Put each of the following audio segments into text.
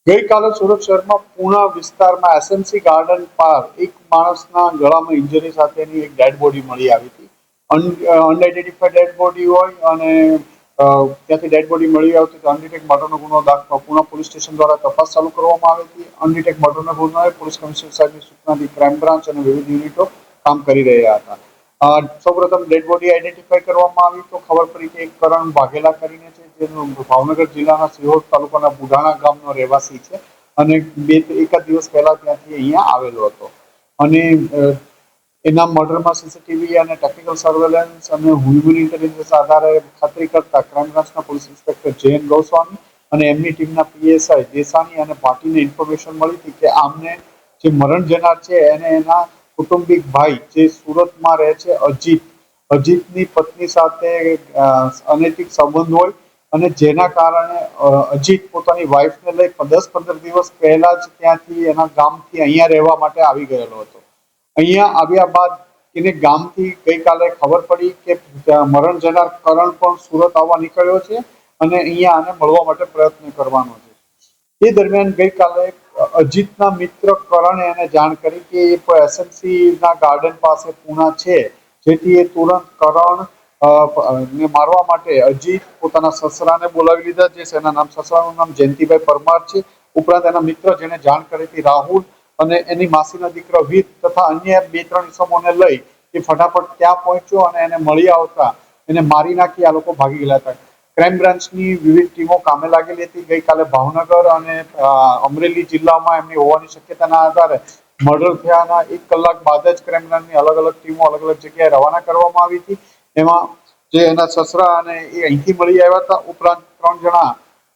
ગઈકાલે સુરત શહેરમાં પૂણા વિસ્તારમાં એસએમસી ગાર્ડન પાર એક માણસના ગળામાં ઇન્જરી સાથેની એક ડેડ બોડી મળી આવી હતી। અનઆઇડેન્ટિફાઈડ ડેડ બોડી હોય અને ત્યાંથી ડેડ બોડી મળી આવતી તો અનડિટેક મર્ડરનો ગુનો દાખલ પૂણા પોલીસ સ્ટેશન દ્વારા તપાસ ચાલુ કરવામાં આવી હતી। અનડિટેક મર્ડરનો ગુનાએ પોલીસ કમિશનર સાહેબની સૂચનાથી ક્રાઇમ બ્રાન્ચ અને વિવિધ યુનિટો કામ કરી રહ્યા હતા। સૌપ્રથમ ડેડ બોડી આઈડેન્ટિફાઈ કરવામાં આવી તો ખબર પડી કે એક કરણ વાઘેલા કરીને છે, જેનું ભાવનગર જિલ્લાના સિહોર તાલુકાના બુઢાણા ગામનો રહેવાસી છે અને એકાદ દિવસ પહેલા ત્યાંથી અહીંયા આવેલો હતો અને એના મર્ડરમાં સીસીટીવી અને ટેકનિકલ સર્વેલન્સ અને હ્યુમન ઇન્ટેલિજન્સ આધારે ખાતરી કરતા ક્રાઇમ બ્રાન્ચના પોલીસ ઇન્સ્પેક્ટર જયન ગોસ્વામી અને એમની ટીમના પીએસઆઈ દેસાણી અને ભાટીને ઇન્ફોર્મેશન મળી હતી કે આમને જે મરણ જનાર છે એને એના કુટુંબિક ભાઈ જે સુરતમાં રહે છે અજીતની પત્ની સાથે અનૈતિક સંબંધ હોય અને જેના કારણે અજીત પોતાની વાઈફને લઈ 10-15 દિવસ પહેલા જ ત્યાંથી એના ગામથી અહીંયા રહેવા માટે આવી ગયેલો હતો। અહીંયા આવ્યા બાદ એને ગામથી ગઈકાલે ખબર પડી કે મરણ જનાર કરણ પણ સુરત આવવા નીકળ્યો છે અને અહીંયા આને મળવા માટે પ્રયત્ન કરવાનો છે। એ દરમિયાન ગઈકાલે અજીતના મિત્ર કરણે એને જાણ કરી કે એ એસએમસી ના ગાર્ડન પાસે પૂણા છે, જેથી એ તુરંત કરણ ને મારવા માટે અજીત પોતાના સસરાને બોલાવી લીધા છે। એના નામ સસરાનું નામ જયંતિભાઈ પરમાર છે। ઉપરાંત એના મિત્ર જેને જાણ કરી હતી રાહુલ અને એની માસીના દીકરા વીર તથા અન્ય 2-3 ઇસમોને લઈ એ ફટાફટ ત્યાં પહોંચ્યો અને એને મળી આવતા એને મારી નાખી આ લોકો ભાગી ગયેલા હતા। ક્રાઇમ બ્રાન્ચની વિવિધ ટીમો કામે લાગેલી હતી। ગઈકાલે ભાવનગર અને અમરેલી જિલ્લામાં એમની હોવાની શક્યતાના આધારે મર્ડર થયાના 1 કલાક બાદ જ ક્રાઇમ બ્રાન્ચની અલગ અલગ ટીમો અલગ અલગ જગ્યાએ રવાના કરવામાં આવી હતી। એમાં જે એના સસરા અને એ અહીંથી મળી આવ્યા હતા, ઉપરાંત 3 જણા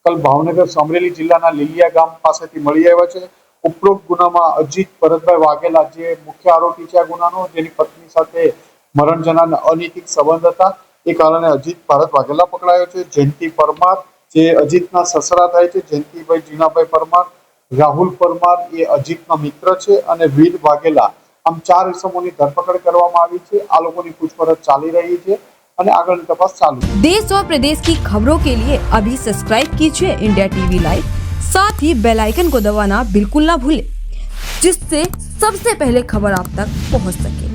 કલ ભાવનગર અમરેલી જિલ્લાના લીલિયા ગામ પાસેથી મળી આવ્યા છે। ઉપરોક્ત ગુનામાં અજીત ભરતભાઈ વાઘેલા જે મુખ્ય આરોપી છે આ ગુનાનો, જેની પત્ની સાથે મરણ જનારના અનૈતિક સંબંધ હતા, એ કારણે અજીત ભારત વાઘેલા પકડાયો છે। જયંતિ પરમાર જે અજીતના સસરા થાય છે, જયંતિભાઈ જીનાભાઈ પરમાર, રાહુલ પરમાર એ અજીતના મિત્ર છે અને વીર વાઘેલા, આમ 4 ઇસમોની ધરપકડ કરવામાં આવી છે। આ લોકોની પૂછપરછ ચાલી રહી છે અને આગળની તપાસ ચાલુ है। देश और प्रदेश की खबरों के लिए अभी सब्सक्राइब कीजिए इंडिया टीवी लाइव, साथ ही बेल आइकन को दबाना बिल्कुल ना भूलें, जिससे सबसे पहले खबर आप तक पहुंच सके।